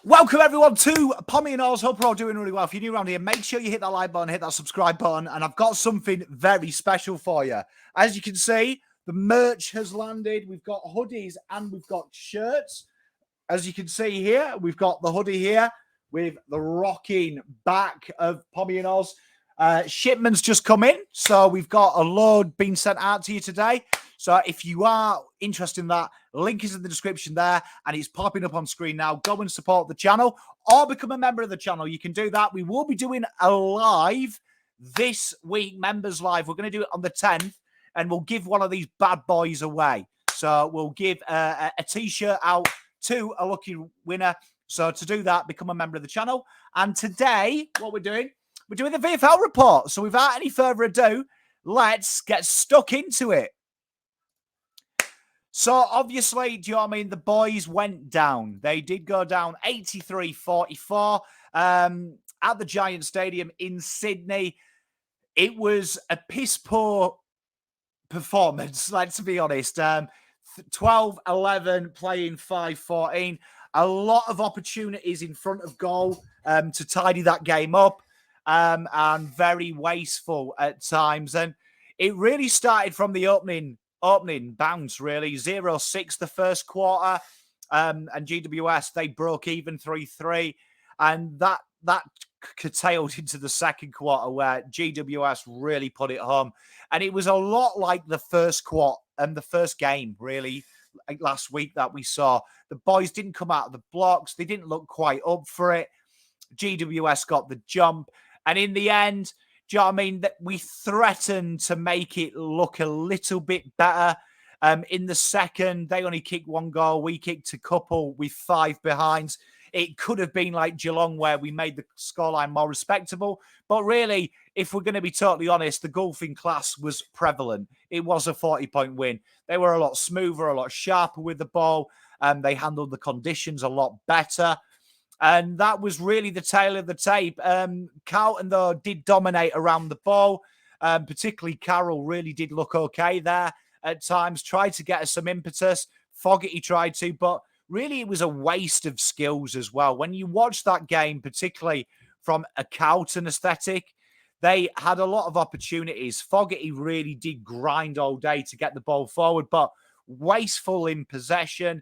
Welcome everyone to Pommy and Oz. Hope we're all doing really well. If you're new around here, make sure you hit that like button, hit that subscribe button, and I've got something very special for you. As you can see, the merch has landed. We've got hoodies and we've got shirts. As you can see here, we've got the hoodie here with the rocking back of Pommy and Oz. Shipment's just come in, so we've got a load being sent out to you today. So if you are interested in that, link is in the description there, and it's popping up on screen now. Go and support the channel or become a member of the channel. You can do that. We will be doing a live this week, members live. We're going to do it on the 10th, and we'll give one of these bad boys away. So we'll give a t-shirt out to a lucky winner. So to do that, become a member of the channel. And today, what we're doing the VFL report. So without any further ado, let's get stuck into it. So obviously, do you know what I mean? The boys went down. They did go down 83-44 at the Giant Stadium in Sydney. It was a piss poor performance, let's be honest. 12-11 playing 5-14. A lot of opportunities in front of goal to tidy that game up, and very wasteful at times. And it really started from the opening bounce, really. 0-6 the first quarter, and GWS, they broke even 3-3, and that curtailed into the second quarter where GWS really put it home. And it was a lot like the first quarter and the first game, really, like last week that we saw. The boys didn't come out of the blocks. They didn't look quite up for it. GWS got the jump. And in the end, do you know what I mean? That we threatened to make it look a little bit better. In the second, they only kicked one goal. We kicked a couple with 5 behinds. It could have been like Geelong where we made the scoreline more respectable. But really, if we're going to be totally honest, the golfing class was prevalent. It was a 40-point win. They were a lot smoother, a lot sharper with the ball. They handled the conditions a lot better. And that was really the tail of the tape. Carlton, though, did dominate around the ball. Particularly Carroll really did look okay there at times. Tried to get us some impetus. Fogarty tried to, but really it was a waste of skills as well. When you watch that game, particularly from a Carlton aesthetic, they had a lot of opportunities. Fogarty really did grind all day to get the ball forward, but wasteful in possession.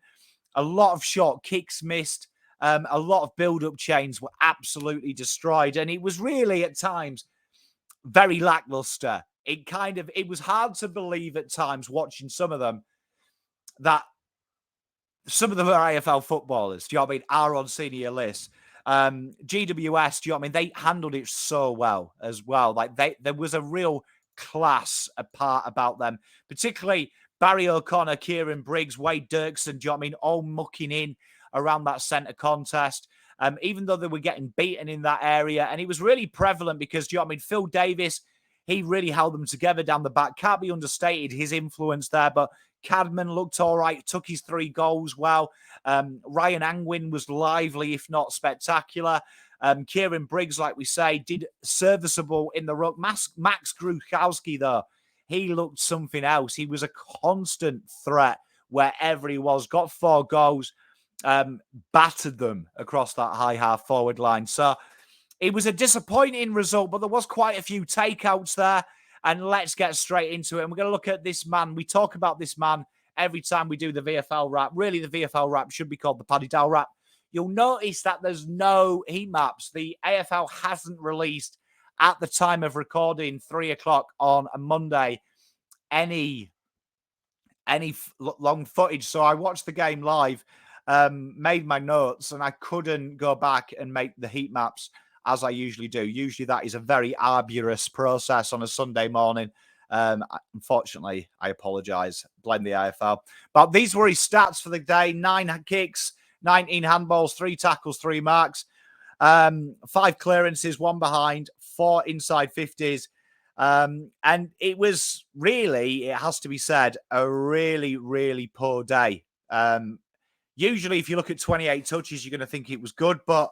A lot of short kicks missed. A lot of build-up chains were absolutely destroyed. And it was really, at times, very lackluster. It was hard to believe at times, watching some of them, that some of them are AFL footballers, do you know what I mean, are on senior lists. GWS, do you know what I mean, they handled it so well as well. Like, there was a real class apart about them, particularly Barry O'Connor, Kieran Briggs, Wade Dirksen, do you know what I mean, all mucking in around that centre contest, even though they were getting beaten in that area. And it was really prevalent because, do you know what I mean, Phil Davis, he really held them together down the back. Can't be understated, his influence there. But Cadman looked all right, took his 3 goals well. Ryan Angwin was lively, if not spectacular. Kieran Briggs, like we say, did serviceable in the ruck. Max Grukowski, though, he looked something else. He was a constant threat wherever he was. Got 4 goals. Battered them across that high half forward line. So it was a disappointing result, but there was quite a few takeouts there. And let's get straight into it. And we're going to look at this man. We talk about this man every time we do the VFL wrap. Really, the VFL wrap should be called the Paddy Dow wrap. You'll notice that there's no heat maps. The AFL hasn't released, at the time of recording, 3 o'clock on a Monday, any long footage. So I watched the game live, made my notes, and I couldn't go back and make the heat maps as I usually do. Usually that is a very arduous process on a Sunday morning. Unfortunately, I apologise. Blame the AFL. But these were his stats for the day. 9 kicks, 19 handballs, 3 tackles, 3 marks, 5 clearances, 1 behind, 4 inside 50s. And it was really, it has to be said, a really, really poor day. Usually, if you look at 28 touches, you're going to think it was good, but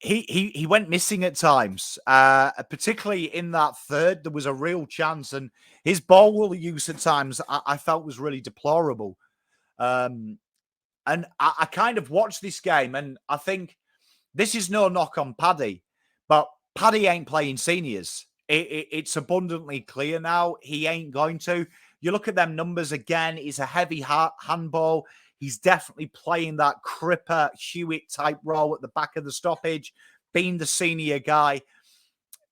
he went missing at times, particularly in that third. There was a real chance, and his ball use at times I felt was really deplorable. And I kind of watched this game, and I think this is no knock on Paddy, but Paddy ain't playing seniors. It's abundantly clear now he ain't going to. You look at them numbers again, it's a heavy handball. He's definitely playing that Cripper, Hewitt type role at the back of the stoppage, being the senior guy.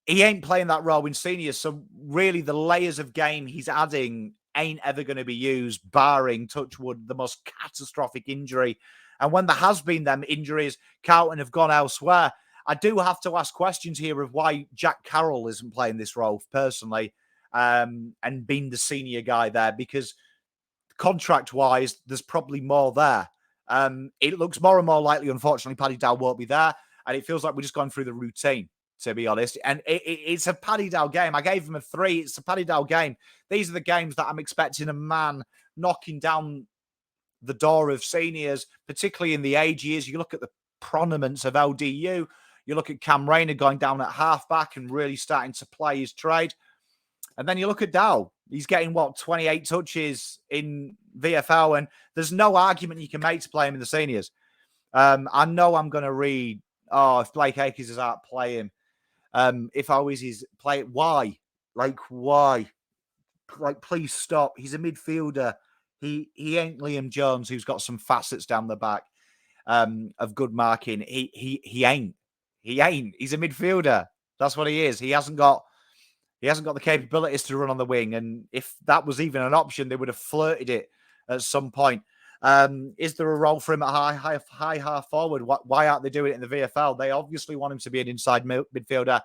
He ain't playing that role in seniors. So really the layers of game he's adding ain't ever going to be used, barring, touch wood, the most catastrophic injury. And when there has been them injuries, Carlton have gone elsewhere. I do have to ask questions here of why Jack Carroll isn't playing this role personally, and being the senior guy there, because contract-wise, there's probably more there. It looks more and more likely, unfortunately, Paddy Dow won't be there, and it feels like we're just going through the routine, to be honest. And it's a Paddy Dow game. I gave him a 3. It's a Paddy Dow game. These are the games that I'm expecting a man knocking down the door of seniors, particularly in the age years. You look at the prominence of LDU. You look at Cam Rayner going down at halfback and really starting to play his trade. And then you look at Dow. He's getting, 28 touches in VFL, and there's no argument you can make to play him in the seniors. I know I'm going to read, if Blake Acres is out, play him. If always is play, why? Why? Please stop. He's a midfielder. He ain't Liam Jones, who's got some facets down the back of good marking. He ain't. He's a midfielder. That's what he is. He hasn't got the capabilities to run on the wing. And if that was even an option, they would have flirted it at some point. Is there a role for him at high half forward? Why aren't they doing it in the VFL? They obviously want him to be an inside midfielder.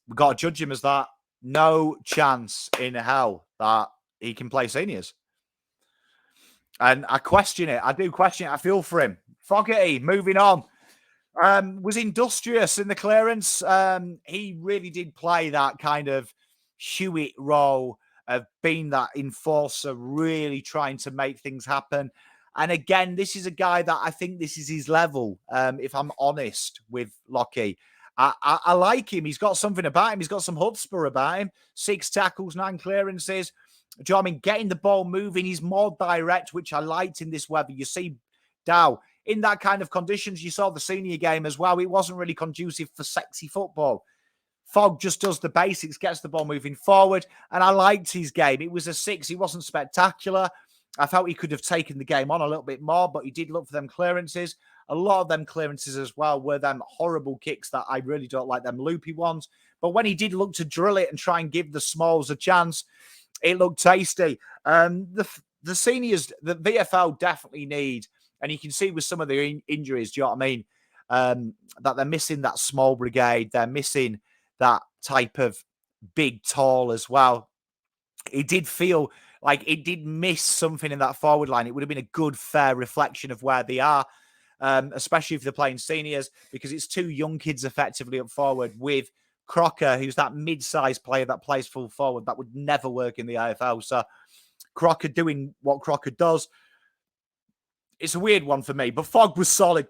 We've got to judge him as that. No chance in hell that he can play seniors. And I question it. I do question it. I feel for him. Fogarty, moving on. Was industrious in the clearance. He really did play that kind of Hewitt role of being that enforcer, really trying to make things happen. And again, this is a guy that I think this is his level, if I'm honest with Lockie. I like him. He's got something about him. He's got some chutzpah about him. 6 tackles, 9 clearances. Do you know what I mean? Getting the ball moving. He's more direct, which I liked in this weather. You see Dow in that kind of conditions. You saw the senior game as well. It wasn't really conducive for sexy football. Fogg just does the basics, gets the ball moving forward, and I liked his game. It was a 6. He wasn't spectacular. I felt he could have taken the game on a little bit more, but he did look for them clearances. A lot of them clearances as well were them horrible kicks that I really don't like, them loopy ones. But when he did look to drill it and try and give the smalls a chance, it looked tasty. The seniors, the VFL definitely need, and you can see with some of the injuries, do you know what I mean? That they're missing that small brigade. They're missing that type of big, tall as well. It did feel like it did miss something in that forward line. It would have been a good, fair reflection of where they are, especially if they're playing seniors, because it's 2 young kids effectively up forward with Crocker, who's that mid-sized player that plays full forward. That would never work in the AFL. So Crocker doing what Crocker does, it's a weird one for me. But Fogg was solid.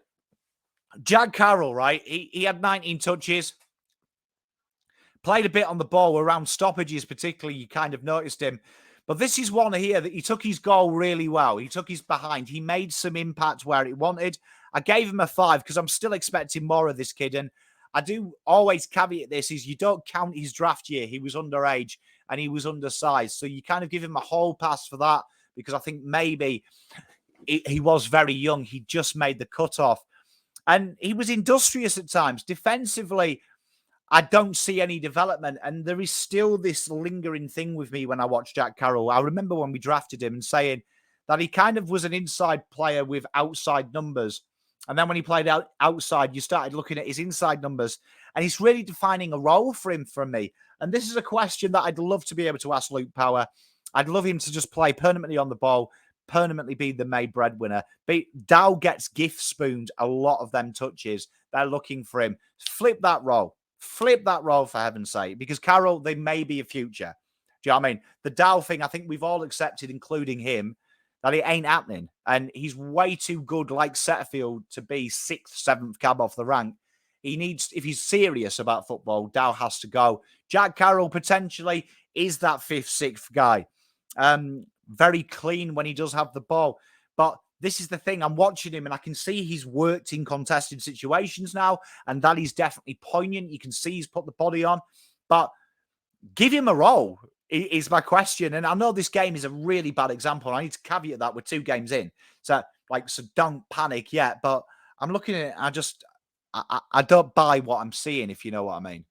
Jack Carroll, right? He had 19 touches. Played a bit on the ball around stoppages, particularly. You kind of noticed him. But this is one here that he took his goal really well. He took his behind. He made some impact where he wanted. I gave him a 5 because I'm still expecting more of this kid. And I do always caveat this is you don't count his draft year. He was underage and he was undersized. So you kind of give him a whole pass for that because I think maybe he was very young. He just made the cutoff. And he was industrious at times. Defensively, I don't see any development. And there is still this lingering thing with me when I watch Jack Carroll. I remember when we drafted him and saying that he kind of was an inside player with outside numbers. And then when he played outside, you started looking at his inside numbers. And he's really defining a role for him from me. And this is a question that I'd love to be able to ask Luke Power. I'd love him to just play permanently on the ball, permanently be the main breadwinner. Dow gets gift spooned a lot of them touches. They're looking for him. Flip that role. Flip that role for heaven's sake. Because Carroll, they may be a future. Do you know what I mean? The Dow thing, I think we've all accepted, including him, that it ain't happening. And he's way too good, like Setterfield, to be 6th, 7th cab off the rank. He needs, if he's serious about football, Dow has to go. Jack Carroll potentially is that 5th, 6th guy. Very clean when he does have the ball. But this is the thing. I'm watching him and I can see he's worked in contested situations now, and that is definitely poignant. You can see he's put the body on, but give him a role is my question. And I know this game is a really bad example. I need to caveat that we're 2 games in. So don't panic yet. But I'm looking at it. I don't buy what I'm seeing, if you know what I mean.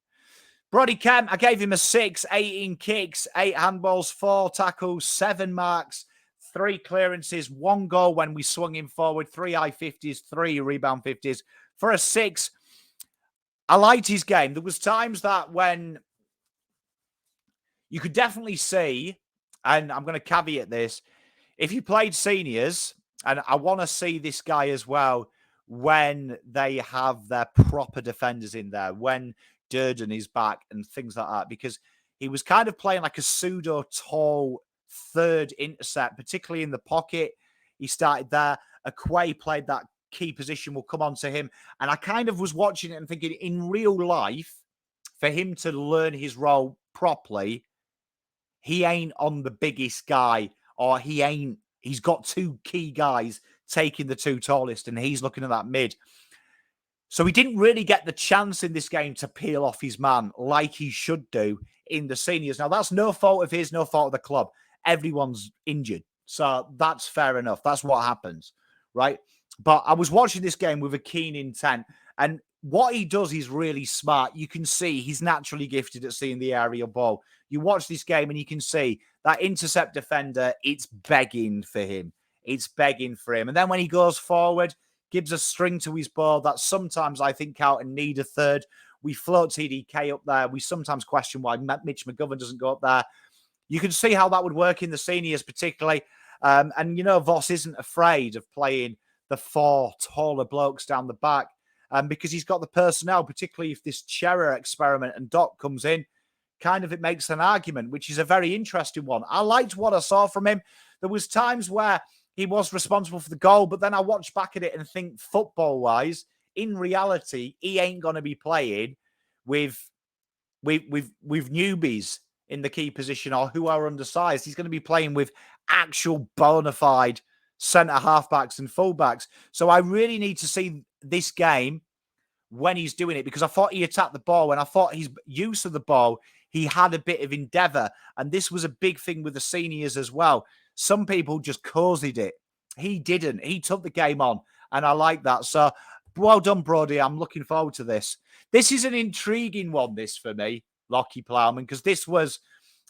Brody Kemp, I gave him a 6, 18 kicks, 8 handballs, 4 tackles, 7 marks, 3 clearances, 1 goal when we swung him forward, 3 high 50s, 3 rebound 50s. For a 6, I liked his game. There was times that when you could definitely see, and I'm going to caveat this, if you played seniors, and I want to see this guy as well, when they have their proper defenders in there, when Durden is back and things like that, because he was kind of playing like a pseudo tall third intercept, particularly in the pocket. He started there. Akwe played that key position. We'll come on to him. And I kind of was watching it and thinking, in real life, for him to learn his role properly, he ain't on the biggest guy, or he's got 2 key guys taking the 2 tallest, and he's looking at that mid. So he didn't really get the chance in this game to peel off his man like he should do in the seniors. Now, that's no fault of his, no fault of the club. Everyone's injured. So that's fair enough. That's what happens, right? But I was watching this game with a keen intent, and what he does is really smart. You can see he's naturally gifted at seeing the aerial ball. You watch this game and you can see that intercept defender, it's begging for him. It's begging for him. And then when he goes forward, gives a string to his ball that sometimes I think out and need a third. We float TDK up there. We sometimes question why Mitch McGovern doesn't go up there. You can see how that would work in the seniors particularly. And, you know, Voss isn't afraid of playing the 4 taller blokes down the back because he's got the personnel, particularly if this Cherrer experiment and Doc comes in. Kind of it makes an argument, which is a very interesting one. I liked what I saw from him. There was times where he was responsible for the goal, but then I watch back at it and think football-wise, in reality, he ain't going to be playing with newbies in the key position or who are undersized. He's going to be playing with actual bona fide centre halfbacks and fullbacks. So I really need to see this game when he's doing it, because I thought he attacked the ball and I thought his use of the ball, he had a bit of endeavour. And this was a big thing with the seniors as well. Some people just cozied it. He didn't. He took the game on, and I like that. So well done, Brody. I'm looking forward to this. This is an intriguing one, this, for me, Lockie Plowman, because this was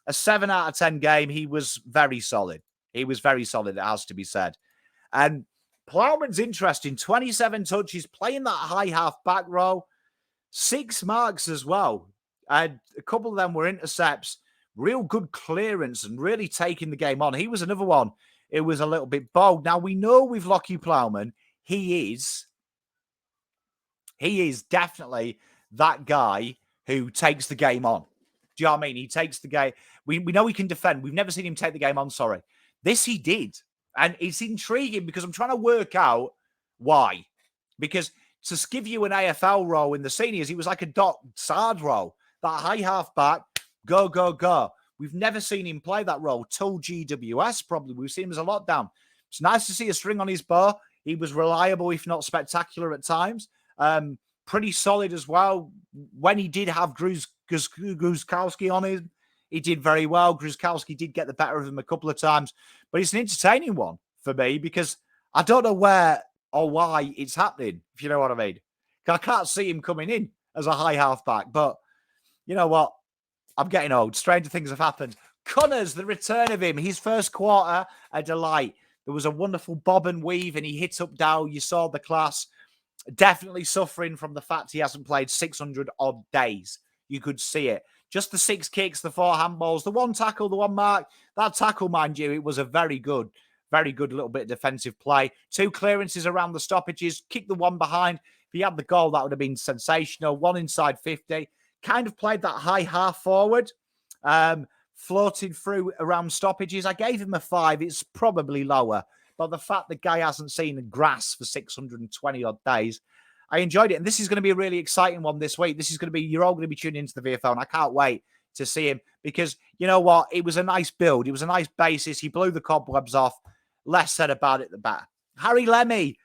a 7 out of 10 game. He was very solid. He was very solid, it has to be said. And Plowman's interesting. 27 touches, playing that high half back row. 6 marks as well. And a couple of them were intercepts. Real good clearance and really taking the game on. He was another one. It was a little bit bold. Now, we know with Lockie Plowman, he is definitely that guy who takes the game on. Do you know what I mean? He takes the game. We know he can defend. We've never seen him take the game on, sorry. This he did. And it's intriguing because I'm trying to work out why. Because to give you an AFL role in the seniors, he was like a Doc Sard role. That high half back, go, go, go. We've never seen him play that role till GWS, probably. We've seen him as a lockdown. It's nice to see a string on his bar. He was reliable, if not spectacular at times. Pretty solid as well. When he did have Gruzkowski on him, he did very well. Gruzkowski did get the better of him a couple of times. But it's an entertaining one for me because I don't know where or why it's happening, if you know what I mean. I can't see him coming in as a high halfback. But you know what? I'm getting old. Stranger things have happened. Cunners, the return of him. His first quarter, a delight. There was a wonderful bob and weave, and he hit up down. You saw the class. Definitely suffering from the fact he hasn't played 600 odd days. You could see it. Just the 6 kicks, the 4 handballs, the 1 tackle, the 1 mark. That tackle, mind you, it was a very good little bit of defensive play. 2 clearances around the stoppages. Kicked the 1 behind. If he had the goal, that would have been sensational. 1 inside 50. Kind of played that high half forward, floating through around stoppages. I gave him a 5. It's probably lower. But the fact the guy hasn't seen the grass for 620 odd days, I enjoyed it. And this is going to be a really exciting one this week. This is going to be, you're all going to be tuning into the VFL, and I can't wait to see him because, you know what? It was a nice build. It was a nice basis. He blew the cobwebs off. Less said about it, the better. Harry Lemmy,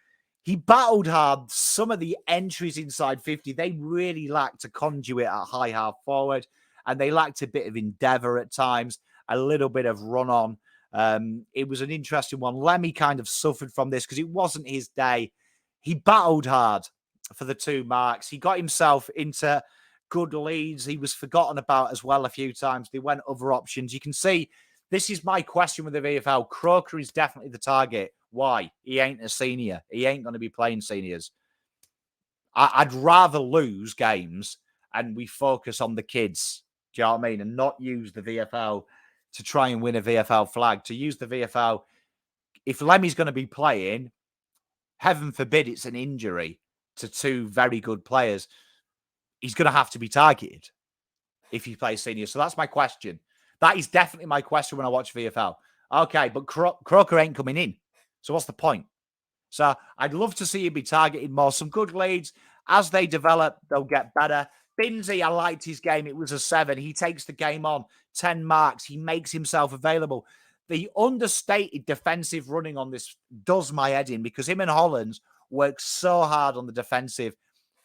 he battled hard. Some of the entries inside 50, they really lacked a conduit at high half forward, and they lacked a bit of endeavour at times, a little bit of run on. It was an interesting one. Lemmy kind of suffered from this because it wasn't his day. He battled hard for the 2 marks. He got himself into good leads. He was forgotten about as well a few times. They went other options. You can see, this is my question with the VFL. Croker is definitely the target. Why? He ain't a senior. He ain't going to be playing seniors. I'd rather lose games and we focus on the kids. Do you know what I mean? And not use the VFL to try and win a VFL flag. To use the VFL, if Lemmy's going to be playing, heaven forbid it's an injury to 2 very good players, he's going to have to be targeted if he plays senior. So that's my question. That is definitely my question when I watch VFL. Okay, but Croker ain't coming in. So what's the point? So I'd love to see him be targeted more. Some good leads. As they develop, they'll get better. Binsey, I liked his game. It was a 7. He takes the game on. 10 marks. He makes himself available. The understated defensive running on this does my head in because him and Hollands work so hard on the defensive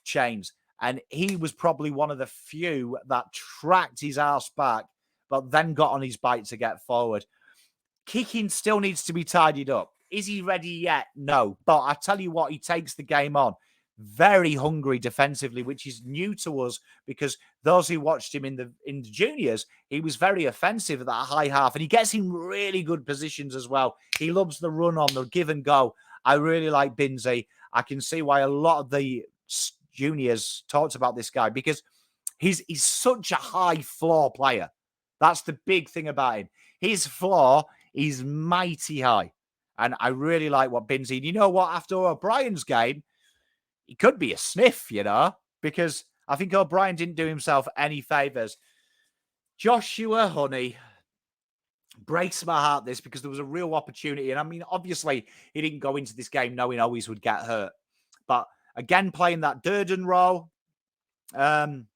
chains. And he was probably one of the few that tracked his arse back, but then got on his bike to get forward. Kicking still needs to be tidied up. Is he ready yet? No. But I tell you what, he takes the game on. Very hungry defensively, which is new to us because those who watched him in the juniors, he was very offensive at that high half, and he gets in really good positions as well. He loves the run on, the give and go. I really like Binsey. I can see why a lot of the juniors talked about this guy because he's such a high floor player. That's the big thing about him. His floor is mighty high. And I really like what Binsey. You know what? After O'Brien's game, he could be a sniff, you know, because I think O'Brien didn't do himself any favours. Joshua Honey breaks my heart this because there was a real opportunity. And I mean, obviously, he didn't go into this game knowing always would get hurt. But again, playing that Durden role. And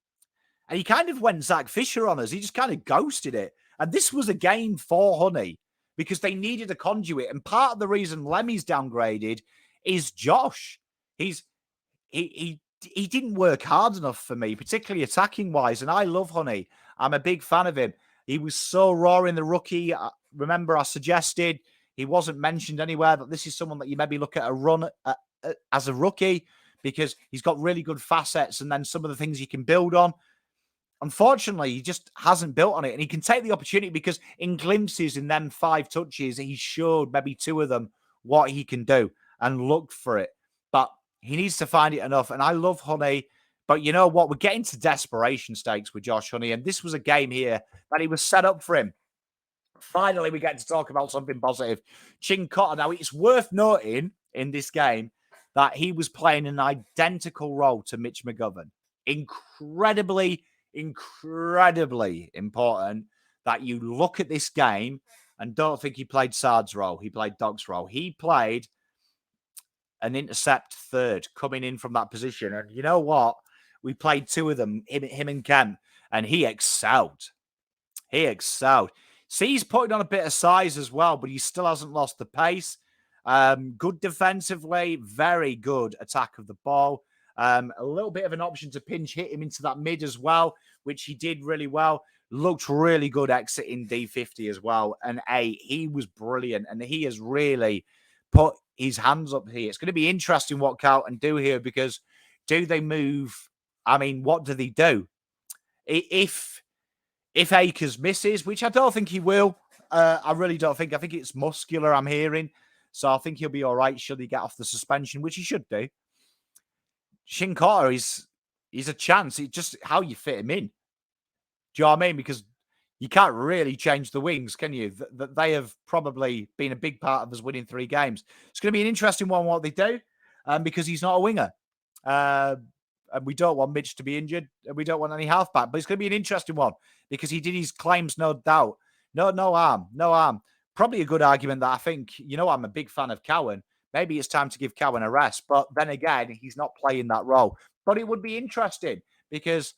he kind of went Zach Fisher on us. He just kind of ghosted it. And this was a game for Honey because they needed a conduit. And part of the reason Lemmy's downgraded is Josh. He didn't work hard enough for me, particularly attacking wise. And I love Honey. I'm a big fan of him. He was so raw in the rookie. Remember, I suggested he wasn't mentioned anywhere, but this is someone that you maybe look at a run as a rookie because he's got really good facets and then some of the things he can build on. Unfortunately, he just hasn't built on it. And he can take the opportunity because in glimpses in them 5 touches, he showed maybe 2 of them what he can do and looked for it. But he needs to find it enough. And I love Honey. But you know what? We're getting to desperation stakes with Josh Honey. And this was a game here that he was set up for him. Finally, we get to talk about something positive. Chinkota. Now, it's worth noting in this game that he was playing an identical role to Mitch McGovern. Incredibly important that you look at this game and don't think he played Sard's role. He played Doc's role. He played an intercept third coming in from that position. And you know what? We played 2 of them, him and Kemp, and he excelled. He excelled. See, he's putting on a bit of size as well, but he still hasn't lost the pace. Good defensively, very good attack of the ball. A little bit of an option to pinch hit him into that mid as well, which he did really well. Looked really good exiting D50 as well. And he was brilliant. And he has really put his hands up here. It's going to be interesting what Carlton do here because do they move? I mean, what do they do? If Akers misses, which I don't think he will, I really don't think. I think it's muscular, I'm hearing. So I think he'll be all right should he get off the suspension, which he should do. Chinkota is a chance. It's just how you fit him in. Do you know what I mean? Because you can't really change the wings, can you? They have probably been a big part of us winning 3 games. It's going to be an interesting one what they do because he's not a winger. And we don't want Mitch to be injured and we don't want any halfback. But it's going to be an interesting one because he did his claims, no doubt. No harm. Probably a good argument that I think, I'm a big fan of Cowan. Maybe it's time to give Cowan a rest. But then again, he's not playing that role. But it would be interesting because,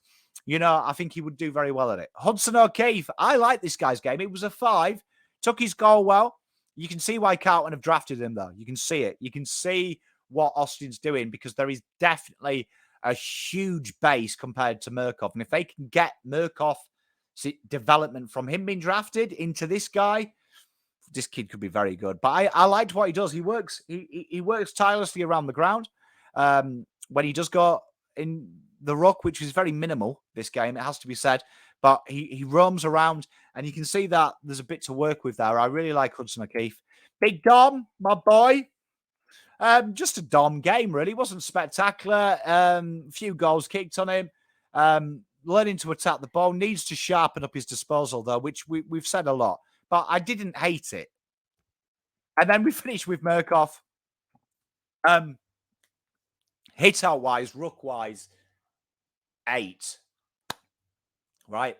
I think he would do very well at it. Hudson O'Keefe, I like this guy's game. It was a 5. Took his goal well. You can see why Carlton have drafted him, though. You can see it. You can see what Austin's doing because there is definitely a huge base compared to Murkoff. And if they can get Murkoff's development from him being drafted into this guy, this kid could be very good. But I liked what he does. He works tirelessly around the ground. When he does go in the ruck, which is very minimal this game, it has to be said. But he roams around, and you can see that there's a bit to work with there. I really like Hudson O'Keefe. Big Dom, my boy. Just a Dom game, really. It wasn't spectacular. Few goals kicked on him. Learning to attack the ball. Needs to sharpen up his disposal, though, which we've said a lot. But I didn't hate it. And then we finished with Murkoff. Hit-out-wise, ruck-wise, 8. Right?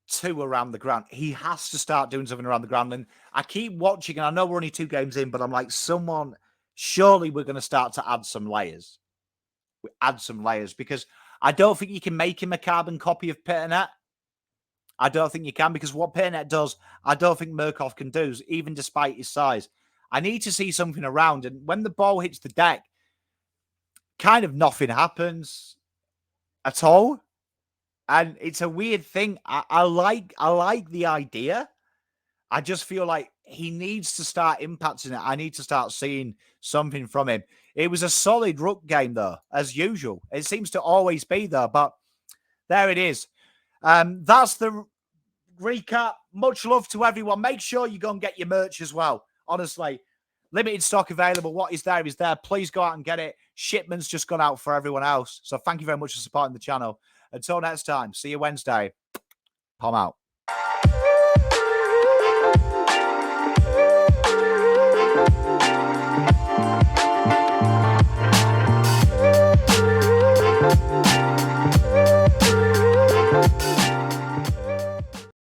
2 around the ground. He has to start doing something around the ground. And I keep watching, and I know we're only 2 games in, but I'm like, surely we're going to start to add some layers. We add some layers because I don't think you can make him a carbon copy of PeterNet. I don't think you can because what PeterNet does, I don't think Murkoff can do, even despite his size. I need to see something around. And when the ball hits the deck, kind of nothing happens at all. And it's a weird thing. I like the idea. I just feel like he needs to start impacting it. I need to start seeing something from him. It was a solid ruck game, though, as usual. It seems to always be there, but there it is. That's the recap. Much love to everyone. Make sure you go and get your merch as well. Honestly, limited stock available. What is there is there. Please go out and get it. Shipment's just gone out for everyone else. So thank you very much for supporting the channel. Until next time, see you Wednesday. Palm out.